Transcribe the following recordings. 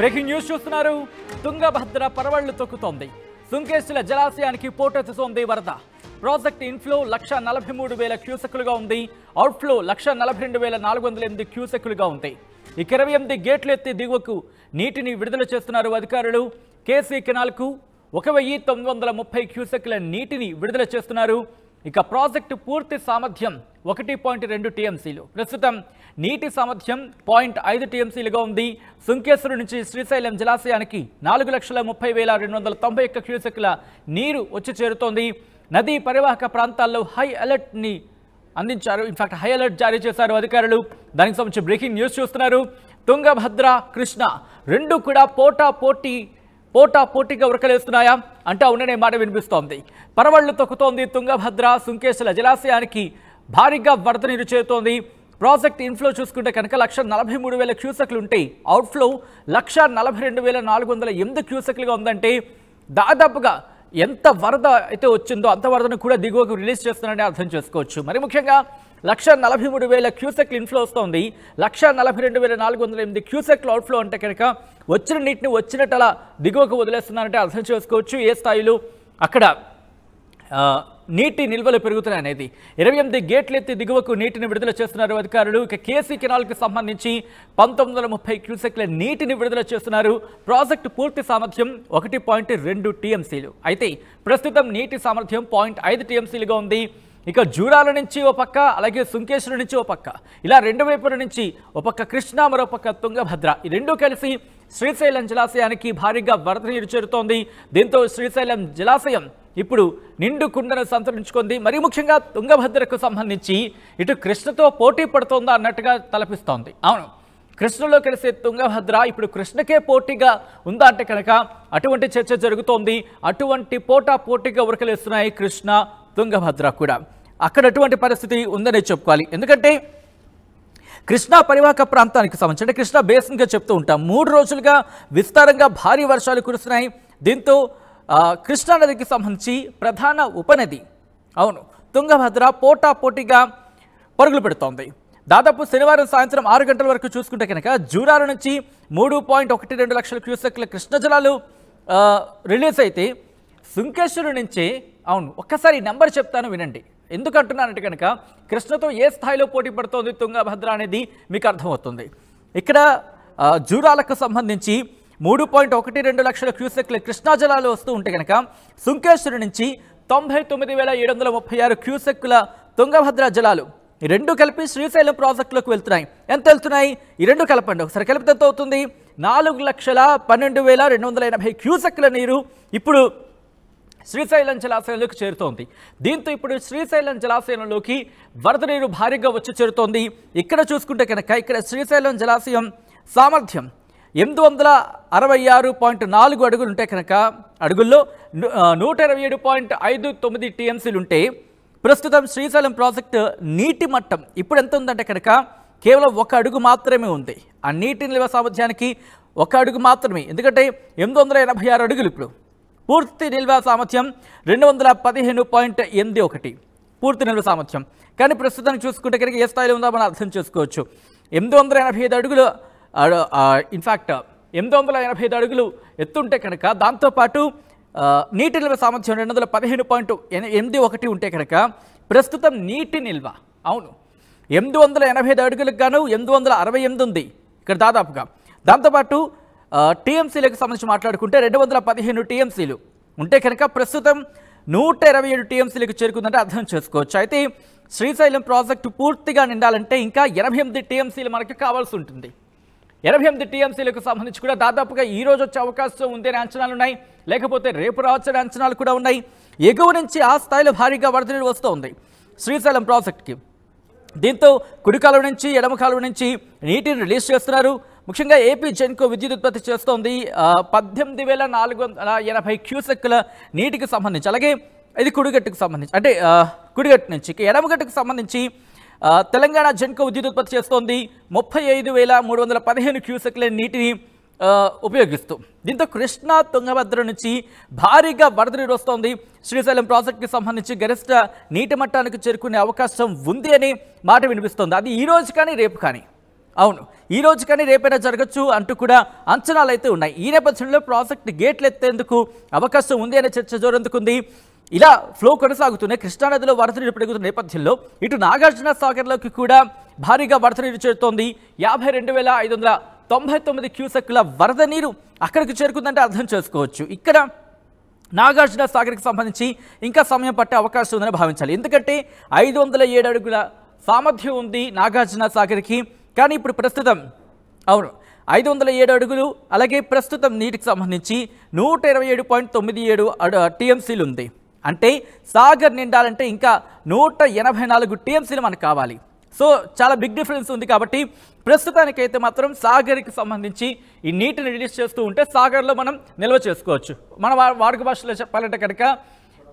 Breaking news చూస్తున్నారు. తుంగభద్ర పరవళ్లు తొక్కుతోంది. సుంకేశ్వర జలాశయానికి పోటెత్తుతోంది వరద. ప్రాజెక్ట్ ఇన్ఫ్లో 1,43,000 క్యూసెక్కులుగా ఉంది. అవుట్ఫ్లో 1,42,408 క్యూసెక్కులుగా ఉంది. 28 గేట్లు ఎత్తి దిగువకు నీటిని విడుదల చేస్తున్నారు అధికారులు. కేసీ కెనాల్కు 1,930 క్యూసెక్కుల నీటిని విడుదల చేస్తున్నారు. ఇక ప్రాజెక్టు పూర్తి సామర్థ్యం 1.2 టీఎంసీలు. ప్రస్తుతం నీటి సామర్థ్యం 0.5 టీఎంసీలుగా ఉంది. సుంకేశ్వరు నుంచి శ్రీశైలం జలాశయానికి 4,30,291 క్యూసెక్కుల నీరు వచ్చి చేరుతోంది. నదీ పరివాహక ప్రాంతాల్లో హై అలర్ట్ని అందించారు. ఇన్ఫాక్ట్ హై అలర్ట్ జారీ చేశారు అధికారులు. దానికి సంబంధించి బ్రేకింగ్ న్యూస్ చూస్తున్నారు. తుంగభద్ర, కృష్ణ రెండు కూడా పోటాపోటీగా ఉరకలేస్తున్నాయా అంటే అవుననే మాట వినిపిస్తోంది. పరవళ్లు తొక్కుతోంది తుంగభద్ర. సుంకేశ్వర జలాశయానికి భారీగా వరద నీరు చేరుతోంది. ప్రాజెక్ట్ ఇన్ఫ్లో చూసుకుంటే కనుక 1,43,000 క్యూసెక్లు ఉంటే అవుట్ఫ్లో 1,42,408 క్యూసెక్లుగా ఉందంటే దాదాపుగా ఎంత వరద అయితే వచ్చిందో అంత వరదను కూడా దిగువకు రిలీజ్ చేస్తున్నారని అర్థం చేసుకోవచ్చు. మరి ముఖ్యంగా 1,43,000 క్యూసెక్లు ఇన్ఫ్లో వస్తుంది. 1,42,408 క్యూసెక్లు అవుట్ఫ్లో అంటే కనుక వచ్చిన నీటిని వచ్చినట్టు అలా దిగువకు వదిలేస్తున్నారంటే అర్థం చేసుకోవచ్చు ఏ స్థాయిలో అక్కడ నీటి నిల్వలు పెరుగుతున్నాయి అనేది. 28 గేట్లు ఎత్తి దిగువకు నీటిని విడుదల చేస్తున్నారు అధికారులు. ఇక కేసీ కెనాల్కి సంబంధించి 1,930 క్యూసెక్ల నీటిని విడుదల చేస్తున్నారు. ప్రాజెక్టు పూర్తి సామర్థ్యం 1.2 టీఎంసీలు. అయితే ప్రస్తుతం నీటి సామర్థ్యం 0.5 టీఎంసీలుగా ఉంది. ఇక జూరాల నుంచి ఓ పక్క, అలాగే సుంకేశ్వరు నుంచి ఓ పక్క, ఇలా రెండు వైపుల నుంచి ఓ పక్క కృష్ణ, మరో పక్క తుంగభద్ర, ఈ రెండూ కలిసి శ్రీశైలం జలాశయానికి భారీగా వరద నీరు చేరుతోంది. దీంతో శ్రీశైలం జలాశయం ఇప్పుడు నిండు కుండను సంతరించుకుంది. మరి ముఖ్యంగా తుంగభద్రకు సంబంధించి ఇటు కృష్ణతో పోటీ పడుతోందా అన్నట్టుగా తలపిస్తోంది. అవును, కృష్ణలో కలిసే తుంగభద్ర ఇప్పుడు కృష్ణకే పోటీగా ఉందా అంటే కనుక అటువంటి చర్చ జరుగుతోంది. అటువంటి పోటీగా ఉరకలేస్తున్నాయి కృష్ణ, తుంగభద్ర కూడా. అక్కడ అటువంటి పరిస్థితి ఉందనే చెప్పుకోవాలి. ఎందుకంటే కృష్ణా పరివాహక ప్రాంతానికి సంబంధించి అంటే కృష్ణా బేసిన్గా చెప్తూ ఉంటాం, 3 రోజులుగా విస్తారంగా భారీ వర్షాలు కురుస్తున్నాయి. దీంతో కృష్ణా నదికి సంబంధించి ప్రధాన ఉపనది అవును తుంగభద్ర పోటాపోటీగా పరుగులు పెడుతోంది. దాదాపు శనివారం సాయంత్రం 6 గంటల వరకు చూసుకుంటే కనుక జూరాల నుంచి 3.12 లక్షల క్యూసెక్ల కృష్ణ జలాలు రిలీజ్ అయితే సుంకేశ్వరు నుంచే అవును ఒక్కసారి నెంబర్ చెప్తాను వినండి. ఎందుకు అంటున్నానంటే కనుక కృష్ణతో ఏ స్థాయిలో పోటీ పడుతోంది తుంగభద్ర అనేది మీకు అర్థమవుతుంది. ఇక్కడ జూరాలకు సంబంధించి 3.12 లక్షల క్యూసెక్ల కృష్ణా జలాలు వస్తూ ఉంటే కనుక సుంకేశ్వరు నుంచి 99,736 క్యూసెక్కుల తుంగభద్ర జలాలు ఈ రెండు కలిపి శ్రీశైలం ప్రాజెక్టులోకి వెళ్తున్నాయి. ఎంత వెళ్తున్నాయి? ఈ రెండు కలపండి, ఒకసారి కలిపితే ఎంత అవుతుంది? 4,12,280 క్యూసెక్కుల నీరు ఇప్పుడు శ్రీశైలం జలాశయంలోకి చేరుతోంది. దీంతో ఇప్పుడు శ్రీశైలం జలాశయంలోకి వరద నీరు భారీగా వచ్చి చేరుతోంది. ఇక్కడ చూసుకుంటే కనుక ఇక్కడ శ్రీశైలం జలాశయం సామర్థ్యం 866.4 అడుగులు ఉంటే కనుక అడుగుల్లో 127.59 టీఎంసీలు ఉంటే ప్రస్తుతం శ్రీశైలం ప్రాజెక్టు నీటి మట్టం ఇప్పుడు ఎంత ఉందంటే కనుక కేవలం 1 అడుగు మాత్రమే ఉంది. ఆ నీటి నిల్వ సామర్థ్యానికి 1 అడుగు మాత్రమే. ఎందుకంటే 886 అడుగులు ఇప్పుడు పూర్తి నిల్వ సామర్థ్యం 215.81 పూర్తి నిల్వ సామర్థ్యం. కానీ ప్రస్తుతానికి చూసుకుంటే కనుక ఏ స్థాయిలో ఉందో మనం అర్థం చేసుకోవచ్చు. 885 అడుగులు ఇన్ఫ్యాక్ట్ 885 అడుగులు ఎత్తుంటే కనుక దాంతోపాటు నీటి నిల్వ సామర్థ్యం 215.81 ఉంటే కనుక ప్రస్తుతం నీటి నిల్వ అవును 885 అడుగులకు గాను 868 ఉంది ఇక్కడ దాదాపుగా. దాంతోపాటు టీఎంసీలకు సంబంధించి మాట్లాడుకుంటే 215 టీఎంసీలు ఉంటే కనుక ప్రస్తుతం 127 టీఎంసీలకు చేరుకుందంటే అర్థం చేసుకోవచ్చు. అయితే శ్రీశైలం ప్రాజెక్టు పూర్తిగా నిండాలంటే ఇంకా 88 టీఎంసీలు మనకి కావాల్సి ఉంటుంది. 88 టీఎంసీలకు సంబంధించి కూడా దాదాపుగా ఈ రోజు వచ్చే అవకాశం ఉందనే అంచనాలు ఉన్నాయి, లేకపోతే రేపు రావచ్చనే అంచనాలు కూడా ఉన్నాయి. ఎగువ నుంచి ఆ స్థాయిలో భారీగా వరద నీరు వస్తుంది శ్రీశైలం ప్రాజెక్టుకి. దీంతో కుడి కాలువ నుంచి ఎడమ కాలువ నుంచి నీటిని రిలీజ్ చేస్తున్నారు. ముఖ్యంగా ఏపీ జెన్కో విద్యుత్ ఉత్పత్తి చేస్తోంది 18,480 క్యూసెక్కుల నీటికి సంబంధించి. అలాగే ఇది కుడిగట్టుకు సంబంధించి అంటే కుడిగట్టు నుంచి ఎడమగట్టుకు సంబంధించి తెలంగాణ జెన్కో విద్యుత్ ఉత్పత్తి చేస్తోంది 35,315 క్యూసెక్ల నీటిని ఉపయోగిస్తూ. దీంతో కృష్ణా తుంగభద్ర నుంచి భారీగా వరద నీరు వస్తోంది. శ్రీశైలం ప్రాజెక్టుకి సంబంధించి గరిష్ట నీటి మట్టానికి చేరుకునే అవకాశం ఉంది అని మాట వినిపిస్తోంది. అది ఈ రోజు కానీ రేపు కానీ అవును, ఈ రోజు కానీ రేపైనా జరగచ్చు అంటూ కూడా అంచనాలు అయితే ఉన్నాయి. ఈ నేపథ్యంలో ప్రాజెక్ట్ గేట్లు ఎత్తేందుకు అవకాశం ఉంది అనే చర్చ జోరందుకుంది. ఇలా ఫ్లో కొనసాగుతున్నాయి. కృష్ణానదిలో వరద నీరు పెరుగుతున్న నేపథ్యంలో ఇటు నాగార్జున సాగర్లోకి కూడా భారీగా వరద నీరు చేరుతోంది. 52,599 క్యూసెక్కుల వరద నీరు అక్కడికి చేరుకుందంటే అర్థం చేసుకోవచ్చు. ఇక్కడ నాగార్జున సాగర్కి సంబంధించి ఇంకా సమయం పట్టే అవకాశం ఉందని భావించాలి. ఎందుకంటే 507 అడుగుల సామర్థ్యం ఉంది నాగార్జున సాగర్కి. కానీ ఇప్పుడు ప్రస్తుతం 507 అడుగులు, అలాగే ప్రస్తుతం నీటికి సంబంధించి 127.97 టీఎంసీలు ఉంది. అంటే సాగర్ నిండాలంటే ఇంకా 184 టీఎంసీలు మనకు కావాలి. సో చాలా బిగ్ డిఫరెన్స్ ఉంది. కాబట్టి ప్రస్తుతానికైతే మాత్రం సాగర్కి సంబంధించి ఈ నీటిని రిలీజ్ చేస్తూ ఉంటే సాగర్లో మనం నిల్వ చేసుకోవచ్చు. మన వాడుక భాషలో చెప్పాలంటే కనుక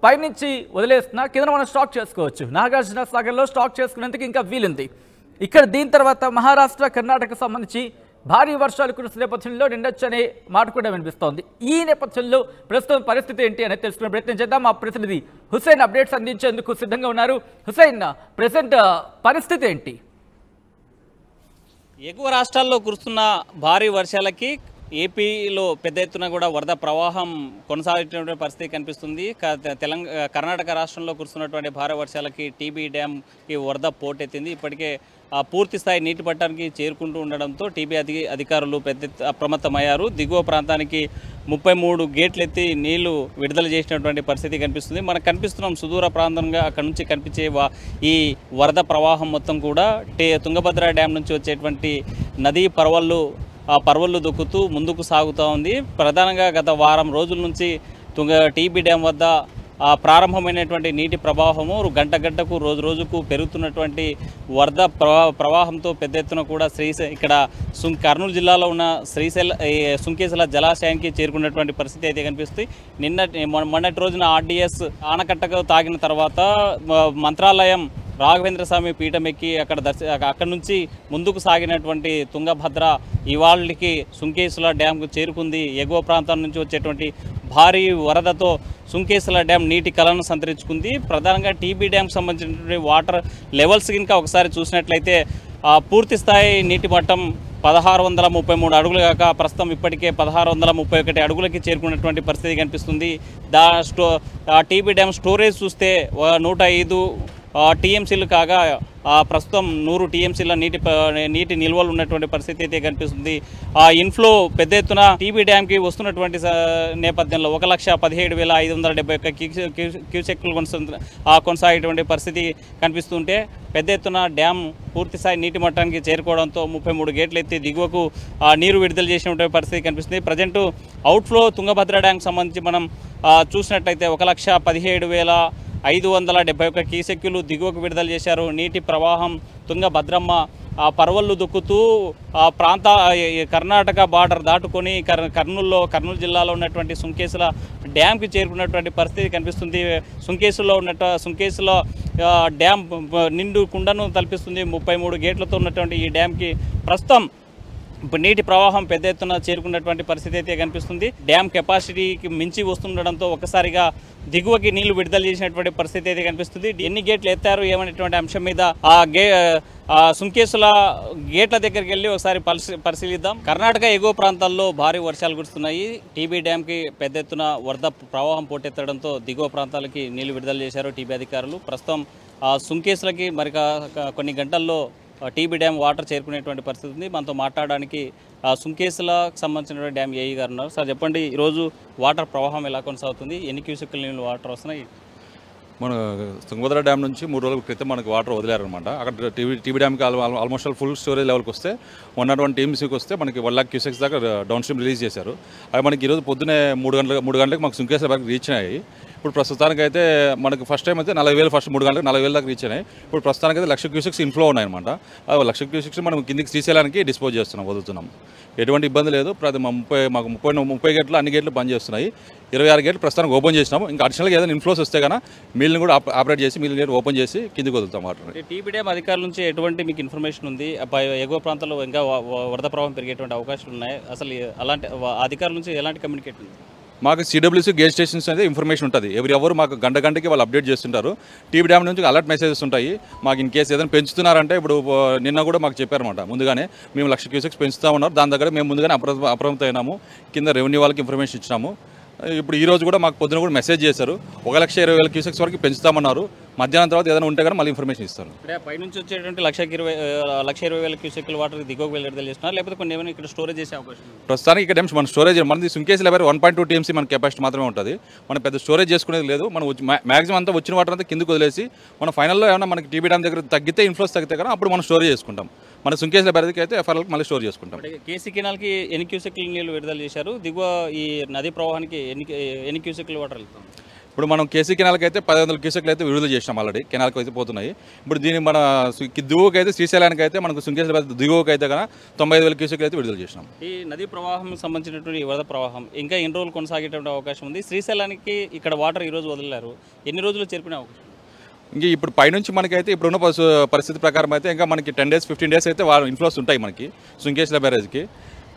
పైనుంచి వదిలేస్తున్నా కింద మనం స్టాక్ చేసుకోవచ్చు. నాగార్జున సాగర్లో స్టాక్ చేసుకునేందుకు ఇంకా వీలుంది. ఇక్కడ దీని తర్వాత మహారాష్ట్ర, కర్ణాటకకు సంబంధించి భారీ వర్షాలు కురిసిన నేపథ్యంలో నిండొచ్చు అనే మాట కూడా వినిపిస్తోంది. ఈ నేపథ్యంలో ప్రస్తుతం పరిస్థితి ఏంటి అనేది తెలుసుకునే ప్రయత్నం చేద్దాం. మా ప్రతినిధి హుసేన్ అప్డేట్స్ అందించేందుకు సిద్ధంగా ఉన్నారు. హుసేన్, ప్రెసెంట్ పరిస్థితి ఏంటి? ఎగువ రాష్ట్రాల్లో కురుస్తున్న భారీ వర్షాలకి ఏపీలో పెద్ద ఎత్తున కూడా వరద ప్రవాహం కొనసాగేటువంటి పరిస్థితి కనిపిస్తుంది. కర్ణాటక రాష్ట్రంలో కురుస్తున్నటువంటి భారీ వర్షాలకి టీబీ డ్యాంకి వరద పోటెత్తింది. ఇప్పటికే పూర్తి స్థాయి నీటి పట్టానికి చేరుకుంటూ ఉండడంతో టీబీ అధికారులు పెద్ద అప్రమత్తమయ్యారు. దిగువ ప్రాంతానికి 33 గేట్లు ఎత్తి నీళ్లు విడుదల చేసినటువంటి పరిస్థితి కనిపిస్తుంది. మనకు కనిపిస్తున్నాం సుదూర ప్రాంతంగా అక్కడ నుంచి కనిపించే ఈ వరద ప్రవాహం మొత్తం కూడా తుంగభద్ర డ్యామ్ నుంచి వచ్చేటువంటి నదీ పర్వళ్ళు దొక్కుతూ ముందుకు సాగుతూ ఉంది. ప్రధానంగా గత వారం రోజుల నుంచి టీబీ డ్యామ్ వద్ద ప్రారంభమైనటువంటి నీటి ప్రవాహము గంటకు రోజుకు పెరుగుతున్నటువంటి వరద ప్రవాహంతో పెద్ద ఎత్తున కూడా ఇక్కడ కర్నూలు జిల్లాలో ఉన్న సుంకేశ్వర జలాశయానికి చేరుకున్నటువంటి పరిస్థితి అయితే కనిపిస్తుంది. మొన్నటి రోజున ఆర్డీఎస్ ఆనకట్టకు తాగిన తర్వాత మంత్రాలయం రాఘవేంద్ర స్వామి పీఠం ఎక్కి అక్కడ నుంచి ముందుకు సాగినటువంటి తుంగభద్ర ఇవాళకి సుంకేశ్వర డ్యాంకు చేరుకుంది. ఎగువ ప్రాంతం నుంచి వచ్చేటువంటి భారీ వరదతో సుంకేశ్వర డ్యామ్ నీటి కలను సంతరించుకుంది. ప్రధానంగా టీబీ డ్యామ్ సంబంధించినటువంటి వాటర్ లెవెల్స్ కనుక ఒకసారి చూసినట్లయితే పూర్తి స్థాయి నీటి మట్టం 1633 అడుగులు కాక ప్రస్తుతం ఇప్పటికే 1631 అడుగులకి చేరుకున్నటువంటి పరిస్థితి కనిపిస్తుంది. టీబీ డ్యామ్ స్టోరేజ్ చూస్తే 105 టీఎంసీలు కాగా ప్రస్తుతం 100 టీఎంసీల నీటి నిల్వలు ఉన్నటువంటి పరిస్థితి అయితే కనిపిస్తుంది. ఇన్ఫ్లో పెద్ద ఎత్తున టీబీ డ్యామ్కి వస్తున్నటువంటి నేపథ్యంలో 1,17,571 క్యూసెక్లు కొనసాగేటువంటి పరిస్థితి కనిపిస్తుంటే పెద్ద ఎత్తున డ్యామ్ పూర్తిస్థాయి నీటి మట్టానికి చేరుకోవడంతో 33 గేట్లు ఎత్తి దిగువకు నీరు విడుదల చేసినటువంటి పరిస్థితి కనిపిస్తుంది. ప్రజెంట్ అవుట్ఫ్లో తుంగభద్ర డ్యామ్కి సంబంధించి మనం చూసినట్లయితే 1,17,571 క్యూసెక్కులు దిగువకు విడుదల చేశారు. నీటి ప్రవాహం తుంగభద్రమ్మ పర్వళ్ళు దొక్కుతూ కర్ణాటక బార్డర్ దాటుకొని కర్నూలు జిల్లాలో ఉన్నటువంటి సుంకేశ్వర డ్యామ్కి చేరుకున్నటువంటి పరిస్థితి కనిపిస్తుంది. సుంకేశ్వర డ్యామ్ నిండు కుండను తలపిస్తుంది. 33 గేట్లతో ఉన్నటువంటి ఈ డ్యామ్కి ప్రస్తుతం నీటి ప్రవాహం పెద్ద ఎత్తున చేరుకున్నటువంటి పరిస్థితి అయితే కనిపిస్తుంది. డ్యామ్ కెపాసిటీకి మించి వస్తుండడంతో ఒకసారిగా దిగువకి నీళ్లు విడుదల చేసినటువంటి పరిస్థితి అయితే కనిపిస్తుంది. ఎన్ని గేట్లు ఎత్తారు ఏమనేటువంటి అంశం మీద సుంకేశ్వర గేట్ల దగ్గరికి వెళ్ళి ఒకసారి పరిశీలిద్దాం. కర్ణాటక ఎగువ ప్రాంతాల్లో భారీ వర్షాలు కురుస్తున్నాయి. టీబీ డ్యామ్కి పెద్ద ఎత్తున వరద ప్రవాహం పోటెత్తడంతో దిగువ ప్రాంతాలకి నీళ్లు విడుదల చేశారు టీబీ అధికారులు. ప్రస్తుతం సుంకేశ్వరకి మరి కొన్ని గంటల్లో టీబీ డ్యామ్ వాటర్ చేరుకునేటువంటి పరిస్థితి ఉంది. మనతో మాట్లాడడానికి సుంకేశ్వరకు సంబంధించిన డ్యామ్ ఏఈ గారు ఉన్నారు. సార్ చెప్పండి, ఈరోజు వాటర్ ప్రవాహం ఎలా కొనసాగుతుంది, ఎన్ని క్యూసెక్కుల నీళ్ళు వాటర్ వస్తున్నాయి? మన తుంగభద్ర డ్యామ్ నుంచి 3 రోజుల క్రితం మనకు వాటర్ వదిలేరనమాట. అక్కడ టీబీ డ్యామ్కి ఆల్మోస్ట్ ఫుల్ స్టోరేజ్ లెవెల్కి వస్తే 101 టీఎంసీకి వస్తే మనకి 1 లాక్ క్యూసెక్స్ దాకా డౌన్ స్ట్రీమ్ రిలీజ్ చేశారు. అవి మనకి ఈరోజు పొద్దునే 3 గంటలకు మాకు సుంకేశ్వర బ్యాక్ రీచ్ అయ్యాయి. ఇప్పుడు ప్రస్తుతానికి అయితే మనకు ఫస్ట్ టైం అయితే 40,000 ఫస్ట్ 3 గంటలకు 40,000 దాకా రీచ్ అయినాయి. ఇప్పుడు ప్రస్తుతానికి అయితే 1,00,000 క్యూసెక్స్ ఇన్ఫ్లో ఉన్నాయన్నమాట. ఆ 1,00,000 క్యూసెక్స్ మనం కిందికి శ్రీశైలానికి డిస్పోజ్ చేస్తున్నాం, వదులుతున్నాం. ఎటువంటి ఇబ్బంది లేదు. మాకు 30 గేట్లు అన్ని గేట్లు బంద్ చేస్తున్నాయి. 26 గేట్లు ప్రస్తుతానికి ఓపెన్ చేసినాము. ఇంకా అడిషనల్గా ఏదైనా ఇన్ఫ్లోస్ వస్తే కన్నా మిల్ని కూడా ఆపరేట్ చేసి మిల్ని గేట్ ఓపెన్ చేసి కిందికి వదులుతాం వాటర్. టీబీ డ్యామ్ అధికారుల నుంచి ఎటువంటి మీకు ఇన్ఫర్మేషన్ ఉంది? ఎగువ ప్రాంతాల్లో ఇంకా వరద ప్రవాహం పెరిగేటువంటి అవకాశాలు ఉన్నాయి. అసలు అలాంటి అధికారుల నుంచి ఎలాంటి కమ్యూనికేట్ ఉంది? మాకు సిడబ్ల్యూసీ గేట్ స్టేషన్స్ అనేది ఇన్ఫర్మేషన్ ఉంటుంది. ఎవరు మాకు గంటకి వాళ్ళు అప్డేట్ చేస్తుంటారు. టీబీ డ్యామ్ నుంచి అలర్ట్ మెసేజెస్ ఉంటాయి. మాకు ఇన్ కేసు ఏదైనా పెంచుతున్నారంటే ఇప్పుడు నిన్న కూడా మాకు చెప్పారన్నమాట, ముందుగానే మేము 1,00,000 క్యూసెక్స్ పెంచుతా ఉన్నారు. దాని దగ్గర మేము ముందుగానే అప్రమత్తం అయినాము. కింద రెవెన్యూ వాళ్ళకి ఇన్ఫర్మేషన్ ఇచ్చినాము. ఇప్పుడు ఈ రోజు కూడా మాకు పొద్దున కూడా మెసేజ్ చేశారు, 1,20,000 క్యూసెక్స్ వరకు పెంచుతామన్నారు. మధ్యాహ్నం తర్వాత ఏదైనా ఉంటే కానీ మళ్ళీ ఇన్ఫర్మేషన్ ఇస్తారు. పైనుంచి వచ్చేటువంటి 1,20,000 క్యూసెక్ల వాటర్ దిగువకు విడుదల చేస్తున్నారు, లేకపోతే కొన్ని ఏమైనా ఇక్కడ స్టోరేజ్ చేసే అవకాశం? ప్రస్తుతానికి ఇక్కడ మన స్టోరేజ్ మనది సుంకేసి లెవెల్ 1.2 TMC మన కెపాసిటీ మాత్రమే ఉంటుంది. మనం పెద్ద స్టోరేజ్ చేసుకునేది లేదు. మనం మ్యాక్సిమం అంతా వచ్చిన వాటర్ అంతా కిందకు వదిలేసి మన ఫైనల్లో ఏమైనా మనకి టీబీ డ్యామ్ దగ్గర తగ్గితే ఇన్ఫ్లోస్ తగ్గితే కానీ అప్పుడు మనం స్టోరేజ్ చేసుకుంటాం. మన సుంకేసి లెవెల్కి అయితే ఎఫ్ఆర్ఎల్కి మళ్ళీ స్టోర్ చేసుకుంటాం. కేసీ కెనాల్కి ఎన్ని క్యూసెక్ల నీళ్ళు విడుదల చేశారు? దిగువ ఈ నదీ ప్రవాహానికి ఎన్ని క్యూసెక్ల వాటర్ వెళ్తాం? ఇప్పుడు మనం కేసీ కెనాల్కి అయితే 1,500 క్యూసెక్లు అయితే విడుదల చేసినాం ఆల్రెడీ. కెనాల్కి అయితే పోతున్నాయి. ఇప్పుడు దీన్ని మన దిగువకి అయితే శ్రీశైలానికి అయితే మనకు సుంకేసి దిగువకి అయితే కన్నా 95,000 క్యూసెక్లు అయితే విడుదల చేసినాం. ఈ నదీ ప్రవాహం సంబంధించినటువంటి వరద ప్రవాహం ఇంకా ఎన్ని రోజులు కొనసాగేటువంటి అవకాశం ఉంది? శ్రీశైలానికి ఇక్కడ వాటర్ ఈరోజు వదిలారు, ఎన్ని రోజులు చేర్పిన అవకాశం? ఇంకా ఇప్పుడు పైనుంచి మనకైతే ఇప్పుడున్న పరిస్థితి ప్రకారం అయితే ఇంకా మనకి 10 days 15 days అయితే ఇన్ఫ్లోస్ ఉంటాయి మనకి సుంకేశ్ల బ్యారేజ్కి.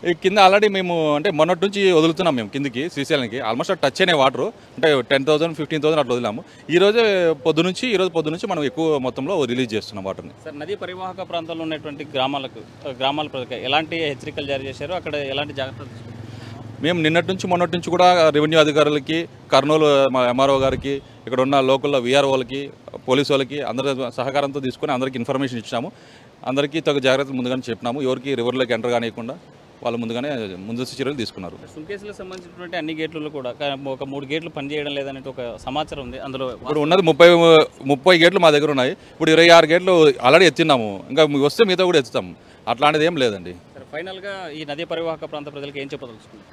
ఈ కింద ఆల్రెడీ మేము అంటే మొన్నటి నుంచి వదులుతున్నాం మేము కిందికి శ్రీశైలానికి. ఆల్మోస్ట్ టచ్ అయినాయి వాటర్, అంటే 10,000 15,000 అట్లా వదిలాము. ఈరోజు పొద్దు నుంచి మనం ఎక్కువ మొత్తంలో రిలీజ్ చేస్తున్నాం వాటర్ని. సార్, నదీ పరివాహక ప్రాంతాల్లో ఉన్నటువంటి గ్రామాల ప్రజలకు ఎలాంటి హెచ్చరికలు జారీ చేశారు? అక్కడ ఎలాంటి జాగ్రత్తలు తీసుకున్నారు? మేము మొన్నటి నుంచి కూడా రెవెన్యూ అధికారులకి, కర్నూలు ఎంఆర్ఓ గారికి, ఇక్కడ ఉన్న లోకల్లో వీఆర్ఓలకి, పోలీసు వాళ్ళకి అందరి సహకారంతో తీసుకొని అందరికీ ఇన్ఫర్మేషన్ ఇచ్చాము. అందరికీ తగు జాగ్రత్తలు ముందుగానే చెప్పినాము. ఎవరికి రివర్లోకి ఎంటర్ కానియకుండా వాళ్ళు ముందస్తు చర్యలు తీసుకున్నారు. సుంకేసులకు సంబంధించినటువంటి అన్ని గేట్లలో కూడా ఒక 3 గేట్లు పనిచేయడం లేదనే ఒక సమాచారం ఉంది. అందులో ఇప్పుడు ఉన్నది 30 గేట్లు మా దగ్గర ఉన్నాయి. ఇప్పుడు 26 గేట్లు ఆల్రెడీ ఎత్తినాము. ఇంకా వస్తే మిగతా కూడా ఎత్తుతాము. అట్లాంటిది ఏం లేదండి. ఫైనల్గా ఈ నదీ పరివాహక ప్రాంత ప్రజలకు ఏం చెప్పదలుచుకున్నారు?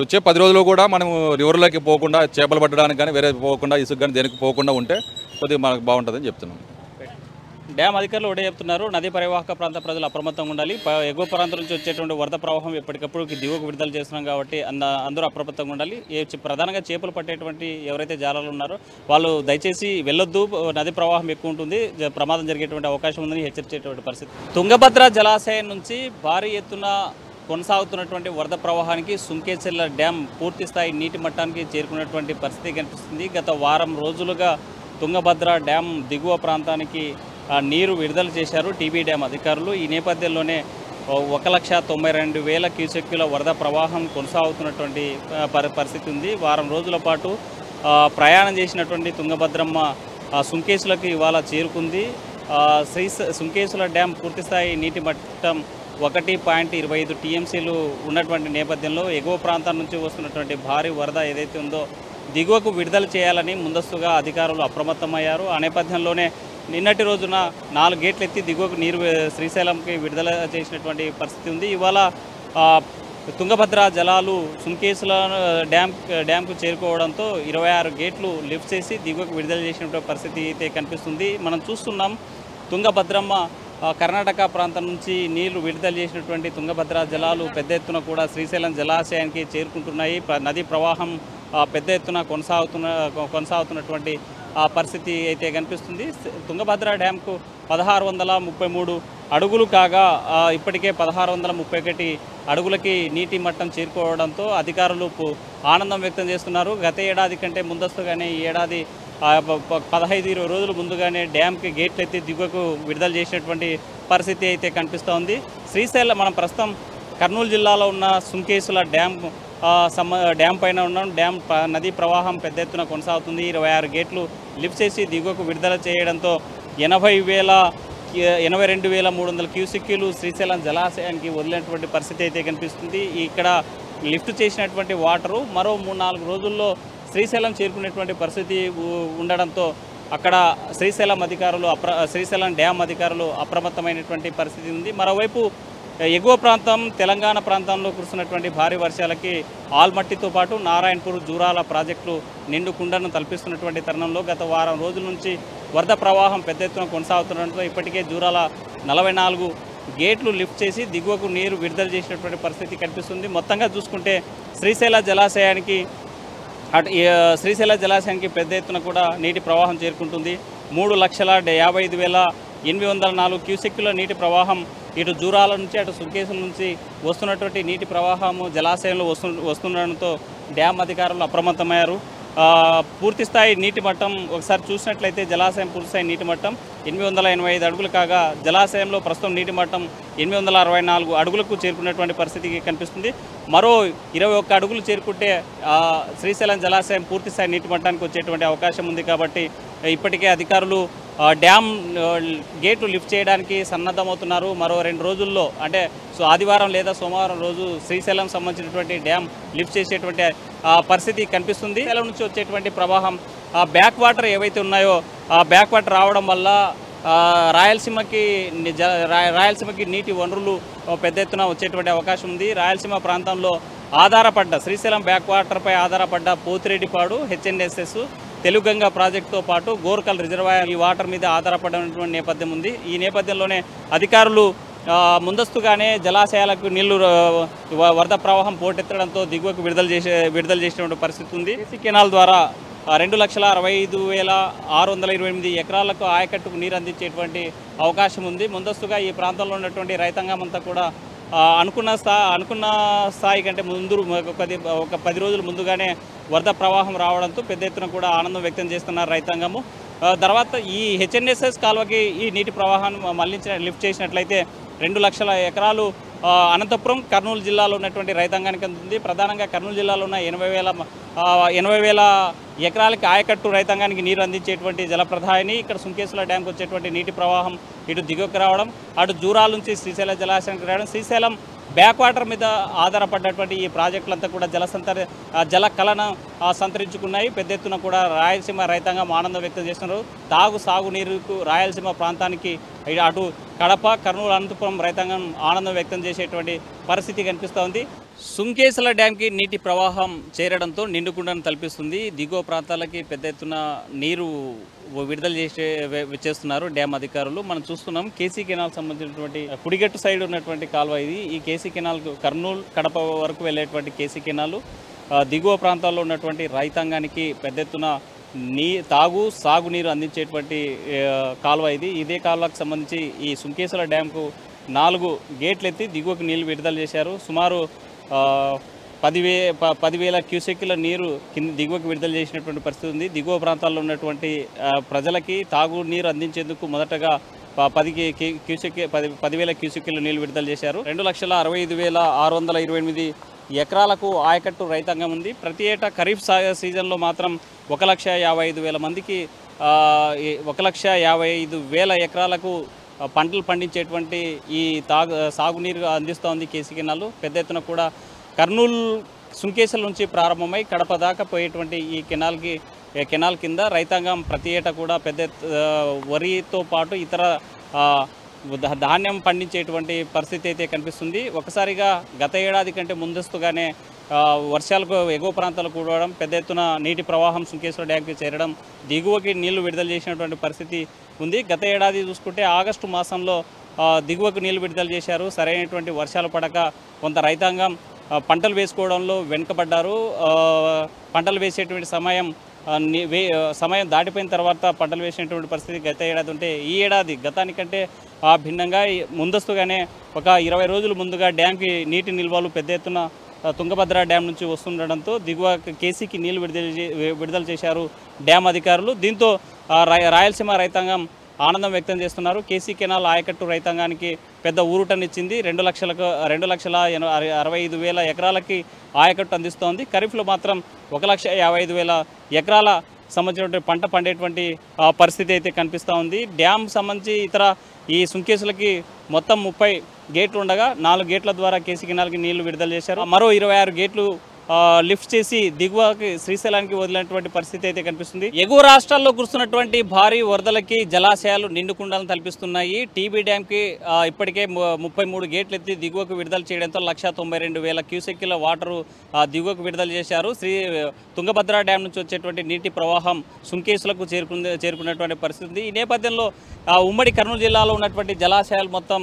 వచ్చే 10 రోజుల్లో కూడా మనం రివర్లోకి పోకుండా, చేపలు పట్టడానికి కానీ వేరే పోకుండా, ఇసుక కానీ దేనికి పోకుండా ఉంటే కొద్దిగా మనకు బాగుంటుందని చెప్తున్నాం. డ్యామ్ అధికారులు ఒకటే చెప్తున్నారు, నదీ పరివాహక ప్రాంత ప్రజలు అప్రమత్తంగా ఉండాలి. ఎగువ ప్రాంతం నుంచి వచ్చేటువంటి వరద ప్రవాహం ఎప్పటికప్పుడు దిగువకు విడుదల చేస్తున్నాం కాబట్టి అందరూ అప్రమత్తంగా ఉండాలి. ప్రధానంగా చేపలు పట్టేటువంటి ఎవరైతే జాలాలు ఉన్నారో వాళ్ళు దయచేసి వెళ్ళొద్దు, నది ప్రవాహం ఎక్కువ ఉంటుంది, ప్రమాదం జరిగేటువంటి అవకాశం ఉందని హెచ్చరించేటువంటి పరిస్థితి. తుంగభద్ర జలాశయం నుంచి భారీ ఎత్తున కొనసాగుతున్నటువంటి వరద ప్రవాహానికి సుంకేచెర్ల డ్యామ్ పూర్తి స్థాయి నీటి మట్టానికి చేరుకున్నటువంటి పరిస్థితి కనిపిస్తుంది. గత వారం రోజులుగా తుంగభద్ర డ్యామ్ దిగువ ప్రాంతానికి నీరు విడుదల చేశారు టీబీ డ్యామ్ అధికారులు. ఈ నేపథ్యంలోనే 1,92,000 క్యూసెక్కుల వరద ప్రవాహం కొనసాగుతున్నటువంటి పరిస్థితి ఉంది. వారం రోజుల పాటు ప్రయాణం చేసినటువంటి తుంగభద్రమ్మ సుంకేసులకు ఇవాళ చేరుకుంది. సుంకేసుల డ్యామ్ పూర్తిస్థాయి నీటి మట్టం 1.25 TMCలు ఉన్నటువంటి నేపథ్యంలో ఎగువ ప్రాంతం నుంచి వస్తున్నటువంటి భారీ వరద ఏదైతే ఉందో దిగువకు విడుదల చేయాలని ముందస్తుగా అధికారులు అప్రమత్తమయ్యారు. ఆ నేపథ్యంలోనే నిన్నటి రోజున 4 గేట్లు ఎత్తి దిగువకు నీరు శ్రీశైలంకి విడుదల చేసినటువంటి పరిస్థితి ఉంది. ఇవాళ తుంగభద్ర జలాలు సుంకేసుల డ్యామ్కు చేరుకోవడంతో 26 గేట్లు లిఫ్ట్ చేసి దిగువకు విడుదల చేసినటువంటి పరిస్థితి అయితే కనిపిస్తుంది. మనం చూస్తున్నాం తుంగభద్రమ్మ కర్ణాటక ప్రాంతం నుంచి నీళ్లు విడుదల చేసినటువంటి తుంగభద్ర జలాలు పెద్ద ఎత్తున కూడా శ్రీశైలం జలాశయానికి చేరుకుంటున్నాయి. నదీ ప్రవాహం పెద్ద ఎత్తున కొనసాగుతున్నటువంటి పరిస్థితి అయితే కనిపిస్తుంది. తుంగభద్ర డ్యామ్కు 1,633 అడుగులు కాగా ఇప్పటికే 1,631 అడుగులకి నీటి మట్టం చేరుకోవడంతో అధికారులు ఆనందం వ్యక్తం చేస్తున్నారు. గత ఏడాది కంటే ముందస్తుగానే ఈ ఏడాది 15-20 రోజులు ముందుగానే డ్యామ్కి గేట్లు ఎత్తి దిగువకు విడుదల చేసినటువంటి పరిస్థితి అయితే కనిపిస్తోంది. శ్రీశైలం మనం ప్రస్తుతం కర్నూలు జిల్లాలో ఉన్న సుంకేసుల డ్యామ్ పైన ఉన్నాం. డ్యామ్ నదీ ప్రవాహం పెద్ద ఎత్తున కొనసాగుతుంది. 26 గేట్లు లిఫ్ట్ చేసి దిగువకు విడుదల చేయడంతో 82,300 క్యూసెక్కులు శ్రీశైలం జలాశయానికి వదిలినటువంటి పరిస్థితి అయితే కనిపిస్తుంది. ఇక్కడ లిఫ్ట్ చేసినటువంటి వాటరు మరో 3-4 రోజుల్లో శ్రీశైలం చేరుకునేటువంటి పరిస్థితి ఉండడంతో అక్కడ శ్రీశైలం డ్యామ్ అధికారులు అప్రమత్తమైనటువంటి పరిస్థితి ఉంది. మరోవైపు ఎగువ ప్రాంతం తెలంగాణ ప్రాంతంలో కురుస్తున్నటువంటి భారీ వర్షాలకి ఆల్మట్టితో పాటు నారాయణపూర్, జూరాల ప్రాజెక్టులు నిండు కుండను తలపిస్తున్నటువంటి తరుణంలో గత వారం రోజుల నుంచి వరద ప్రవాహం పెద్ద ఎత్తున కొనసాగుతుండడంతో ఇప్పటికే జూరాల 44 గేట్లు లిఫ్ట్ చేసి దిగువకు నీరు విడుదల చేసినటువంటి పరిస్థితి కనిపిస్తుంది. మొత్తంగా చూసుకుంటే శ్రీశైల జలాశయానికి పెద్ద ఎత్తున కూడా నీటి ప్రవాహం చేరుకుంటుంది. 3,55,804 క్యూసెక్కుల నీటి ప్రవాహం ఇటు జూరాల నుంచి అటు సుంకేసుల నుంచి వస్తున్నటువంటి నీటి ప్రవాహము జలాశయంలో వస్తుండడంతో డ్యామ్ అధికారులు అప్రమత్తమయ్యారు. పూర్తి స్థాయి నీటి మట్టం ఒకసారి చూసినట్లయితే జలాశయం పూర్తిస్థాయి నీటి మట్టం 885 అడుగులు కాగా జలాశయంలో ప్రస్తుతం నీటి మట్టం 864 అడుగులకు చేరుకున్నటువంటి పరిస్థితి కనిపిస్తుంది. మరో 21 అడుగులు చేరుకుంటే శ్రీశైలం జలాశయం పూర్తిస్థాయి నీటి మట్టానికి వచ్చేటువంటి అవకాశం ఉంది. కాబట్టి ఇప్పటికే అధికారులు డ్యామ్ గేట్లు లిఫ్ట్ చేయడానికి సన్నద్ధమవుతున్నారు. మరో 2 రోజుల్లో అంటే ఆదివారం లేదా సోమవారం రోజు శ్రీశైలం సంబంధించినటువంటి డ్యామ్ లిఫ్ట్ చేసేటువంటి పరిస్థితి కనిపిస్తుంది. శ్రీశైలం నుంచి వచ్చేటువంటి ప్రవాహం బ్యాక్ వాటర్ ఏవైతే ఉన్నాయో ఆ బ్యాక్ వాటర్ రావడం వల్ల రాయలసీమకి నీటి వనరులు పెద్ద ఎత్తున వచ్చేటువంటి అవకాశం ఉంది. రాయలసీమ ప్రాంతంలో ఆధారపడ్డ శ్రీశైలం బ్యాక్ వాటర్పై ఆధారపడ్డ పోతిరెడ్డిపాడు హెచ్ఎన్ఎస్ఎస్ తెలుగంగా ప్రాజెక్టుతో పాటు గోర్కల్ రిజర్వాయర్ ఈ వాటర్ మీద ఆధారపడినటువంటి నేపథ్యం ఉంది. ఈ నేపథ్యంలోనే అధికారులు ముందస్తుగానే జలాశయాలకు నీళ్లు వరద ప్రవాహం పోటెత్తడంతో దిగువకు విడుదల చేసినటువంటి పరిస్థితి ఉంది. కేసీ కెనాల్ ద్వారా 2,65,628 ఎకరాలకు ఆయకట్టుకు నీరు అందించేటువంటి అవకాశం ఉంది. ముందస్తుగా ఈ ప్రాంతంలో ఉన్నటువంటి రైతాంగం అంతా కూడా అనుకున్న స్థాయి కంటే ముందు ఒక 10 రోజుల ముందుగానే వరద ప్రవాహం రావడంతో పెద్ద ఎత్తున కూడా ఆనందం వ్యక్తం చేస్తున్నారు రైతాంగము. తర్వాత ఈ హెచ్ఎన్ఎస్ఎస్ కాలువకి ఈ నీటి ప్రవాహాన్ని లిఫ్ట్ చేసినట్లయితే 2 లక్షల ఎకరాలు అనంతపురం కర్నూలు జిల్లాలో ఉన్నటువంటి రైతాంగానికి అందుతుంది. ప్రధానంగా కర్నూలు జిల్లాలో ఉన్న 80,000 ఎకరాలకి ఆయకట్టు రైతాంగానికి నీరు అందించేటువంటి జలప్రదాయాన్ని ఇక్కడ సుంకేశ్వర డ్యాంకి వచ్చేటువంటి నీటి ప్రవాహం ఇటు దిగువకు రావడం, అటు జూరాల నుంచి శ్రీశైలం జలాశయానికి రావడం, శ్రీశైలం బ్యాక్ వాటర్ మీద ఆధారపడ్డటువంటి ఈ ప్రాజెక్టులంతా కూడా జల కళన సంతరించుకున్నాయి. పెద్ద ఎత్తున కూడా రాయలసీమ రైతాంగం ఆనందం వ్యక్తం చేస్తున్నారు. సాగునీరుకు రాయలసీమ ప్రాంతానికి అటు కడప కర్నూలు అనంతపురం రైతాంగం ఆనందం వ్యక్తం చేసేటువంటి పరిస్థితి కనిపిస్తోంది. సుంకేశ్వర డ్యాంకి నీటి ప్రవాహం చేరడంతో నిండుకుండను తలపిస్తుంది. దిగువ ప్రాంతాలకి పెద్ద ఎత్తున నీరు విడుదల చేస్తున్నారు డ్యామ్ అధికారులు. మనం చూస్తున్నాం కేసీ కెనాల్ సంబంధించినటువంటి కుడిగట్టు సైడ్ ఉన్నటువంటి కాలువ ఇది. ఈ కేసీ కెనాల్ కర్నూలు కడప వరకు వెళ్ళేటువంటి కేసీ కెనాల్ దిగువ ప్రాంతాల్లో ఉన్నటువంటి రైతాంగానికి పెద్ద ఎత్తున సాగునీరు అందించేటువంటి కాలువ ఇది. ఇదే కాలువకు సంబంధించి ఈ సుంకేశ్వర డ్యాంకు 4 గేట్లు ఎత్తి దిగువకు నీళ్లు విడుదల చేశారు. సుమారు 10,000 క్యూసెక్కుల నీరు దిగువకు విడుదల చేసినటువంటి పరిస్థితి ఉంది. దిగువ ప్రాంతాల్లో ఉన్నటువంటి ప్రజలకి తాగునీరు అందించేందుకు మొదటగా 10,000 క్యూసెక్కుల నీళ్లు విడుదల చేశారు. 2,65,628 ఎకరాలకు ఆయకట్టు రైతాంగం ఉంది. ప్రతి ఏటా ఖరీఫ్ సీజన్లో మాత్రం 1,55,000 మందికి 1,55,000 ఎకరాలకు పంటలు పండించేటువంటి ఈ సాగునీరు అందిస్తోంది కేసీ కెనాల్. పెద్ద ఎత్తున కూడా కర్నూలు సుంకేశ్వర నుంచి ప్రారంభమై కడప దాకా పోయేటువంటి ఈ కెనాల్ కింద రైతాంగం ప్రతి ఏటా కూడా వరితో పాటు ఇతర ధాన్యం పండించేటువంటి పరిస్థితి అయితే కనిపిస్తుంది. ఒకసారిగా గత ఏడాది కంటే ముందస్తుగానే వర్షాలకు ఎగువ ప్రాంతాలు కూడడం, పెద్ద ఎత్తున నీటి ప్రవాహం సుంకేశ్వర డ్యాంకి చేరడం, దిగువకి నీళ్లు విడుదల చేసినటువంటి పరిస్థితి ఉంది. గత ఏడాది చూసుకుంటే ఆగస్టు మాసంలో దిగువకు నీళ్లు విడుదల చేశారు. సరైనటువంటి వర్షాలు పడక కొంత రైతాంగం పంటలు వేసుకోవడంలో వెనుకబడ్డారు. పంటలు వేసేటువంటి సమయం దాటిపోయిన తర్వాత పంటలు వేసినటువంటి పరిస్థితి గత ఏడాది ఉంటే, ఈ ఏడాది గతానికంటే భిన్నంగా ముందస్తుగానే ఒక 20 రోజుల ముందుగా డ్యాంకి నీటి నిల్వలు పెద్ద ఎత్తున తుంగభద్ర డ్యామ్ నుంచి వస్తుండడంతో దిగువ కేసీకి నీళ్లు విడుదల చేశారు డ్యామ్ అధికారులు. దీంతో రాయలసీమ రైతాంగం ఆనందం వ్యక్తం చేస్తున్నారు. కేసీ కెనాల్ ఆయకట్టు రైతాంగానికి పెద్ద ఊరుటనిచ్చింది. 2,65,000 ఎకరాలకి ఆయకట్టు అందిస్తోంది. ఖరీఫ్లో మాత్రం 1,55,000 ఎకరాల సంబంధించినటువంటి పంట పండేటువంటి పరిస్థితి అయితే కనిపిస్తూ ఉంది. డ్యామ్ సంబంధించి ఈ సుంకేసులకి మొత్తం 30 గేట్లు ఉండగా 4 గేట్ల ద్వారా కేసీ కెనాల్కి నీళ్లు విడుదల చేశారు. మరో 26 గేట్లు లిఫ్ట్ చేసి దిగువకి శ్రీశైలానికి వదిలినటువంటి పరిస్థితి అయితే కనిపిస్తుంది. ఎగువ రాష్ట్రాల్లో కురుస్తున్నటువంటి భారీ వరదలకి జలాశయాలు నిండుకుండాలను తలపిస్తున్నాయి. టీబీ డ్యాంకి ఇప్పటికే 33 గేట్లు ఎత్తి దిగువకు విడుదల చేయడంతో 1,92,000 క్యూసెక్కుల వాటరు దిగువకు విడుదల చేశారు. తుంగభద్ర డ్యామ్ నుంచి వచ్చేటువంటి నీటి ప్రవాహం సుంకేసులకు చేరుకున్నటువంటి పరిస్థితి ఉంది. ఈ నేపథ్యంలో ఉమ్మడి కర్నూలు జిల్లాలో ఉన్నటువంటి జలాశయాలు మొత్తం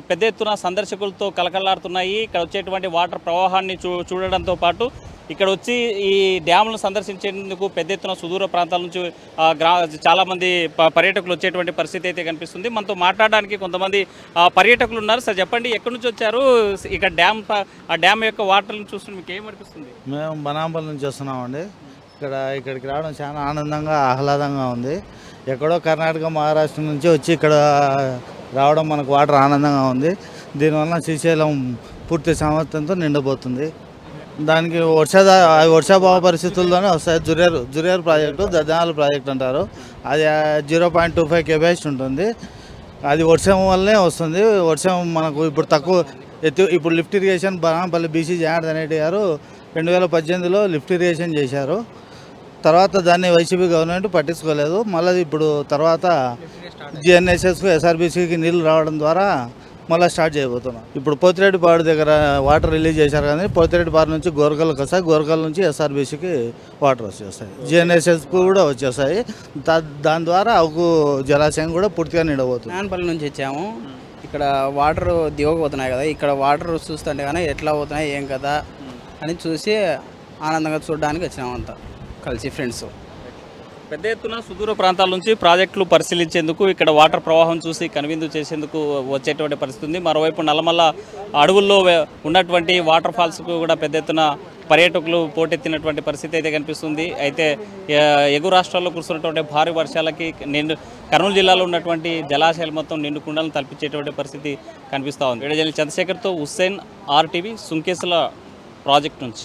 పెద్ద ఎత్తున సందర్శకులతో కలకలాడుతున్నాయి. ఇక్కడ వచ్చేటువంటి వాటర్ ప్రవాహాన్ని చూడడంతో పాటు ఇక్కడ వచ్చి ఈ డ్యామ్లను సందర్శించేందుకు పెద్ద ఎత్తున సుదూర ప్రాంతాల నుంచి చాలామంది పర్యాటకులు వచ్చేటువంటి పరిస్థితి అయితే కనిపిస్తుంది. మనతో మాట్లాడడానికి కొంతమంది పర్యాటకులు ఉన్నారు. సార్ చెప్పండి, ఎక్కడి నుంచి వచ్చారు? ఇక్కడ ఆ డ్యామ్ యొక్క వాటర్ని చూస్తుంటే మీకు ఏమనిపిస్తుంది? మేము బనాంపల్లి నుంచి వస్తున్నామండి. ఇక్కడికి రావడం చాలా ఆనందంగా ఆహ్లాదంగా ఉంది. ఎక్కడో కర్ణాటక మహారాష్ట్ర నుంచి వచ్చి ఇక్కడ రావడం మనకు వాటర్ ఆనందంగా ఉంది. దీనివల్ల శ్రీశైలం పూర్తి సామర్థ్యంతో నిండబోతుంది. దానికి వర్షాభావ పరిస్థితుల్లోనే వస్తాయి. జురేరు ప్రాజెక్టు దద్దనాల ప్రాజెక్ట్ అంటారు. అది 0.25 కెపాసిటీ ఉంటుంది. అది వర్షం వల్లనే వస్తుంది. వర్షం మనకు ఇప్పుడు తక్కువ ఇప్పుడు lift irrigation Banampalli BC Janardhan Reddy గారు 2018లో లిఫ్ట్ ఇరిగేషన్ చేశారు. తర్వాత దాన్ని వైసీపీ గవర్నమెంట్ పట్టించుకోలేదు. మళ్ళీ ఇప్పుడు తర్వాత జిఎన్ఎస్ఎస్కు ఎస్ఆర్బీసీకి నీళ్ళు రావడం ద్వారా మళ్ళీ స్టార్ట్ చేయబోతున్నాం. ఇప్పుడు పోతిరెడ్డిపాడు దగ్గర వాటర్ రిలీజ్ చేశారు, కానీ పోతిరెడ్డిపాడు నుంచి గోరకల్కి వస్తాయి, గోరకల్ నుంచి ఎస్ఆర్బీసీకి వాటర్ వచ్చేస్తాయి, జిఎన్ఎస్ఎస్కు కూడా వచ్చేస్తాయి. దాని ద్వారా అవు జలాశయం కూడా పూర్తిగా నిండబోతుంది. నాన్పల్లి నుంచి వచ్చాము. ఇక్కడ వాటర్ దిగకపోతున్నాయి కదా, ఇక్కడ వాటర్ చూస్తుంటే కానీ ఎట్లా పోతున్నాయి ఏం కదా అని చూసి ఆనందంగా చూడడానికి వచ్చినాము అంతా కలిసి ఫ్రెండ్స్. పెద్ద ఎత్తున సుదూర ప్రాంతాల నుంచి ప్రాజెక్టులు పరిశీలించేందుకు, ఇక్కడ వాటర్ ప్రవాహం చూసి కనువిందు చేసేందుకు వచ్చేటువంటి పరిస్థితి ఉంది. మరోవైపు నల్లమల్ల అడవుల్లో ఉన్నటువంటి వాటర్ ఫాల్స్కు కూడా పెద్ద ఎత్తున పర్యాటకులు పోటెత్తినటువంటి పరిస్థితి అయితే కనిపిస్తుంది. అయితే ఎగువ రాష్ట్రాల్లో కురుస్తున్నటువంటి భారీ వర్షాలకి కర్నూలు జిల్లాలో ఉన్నటువంటి జలాశయాలు మొత్తం నిండు కుండలను తలపించేటువంటి పరిస్థితి కనిపిస్తూ ఉంది. వీడియో జర్నలిస్ట్ చంద్రశేఖర్తో హుస్సేన్, RTV, సుంకేసుల ప్రాజెక్ట్ నుంచి.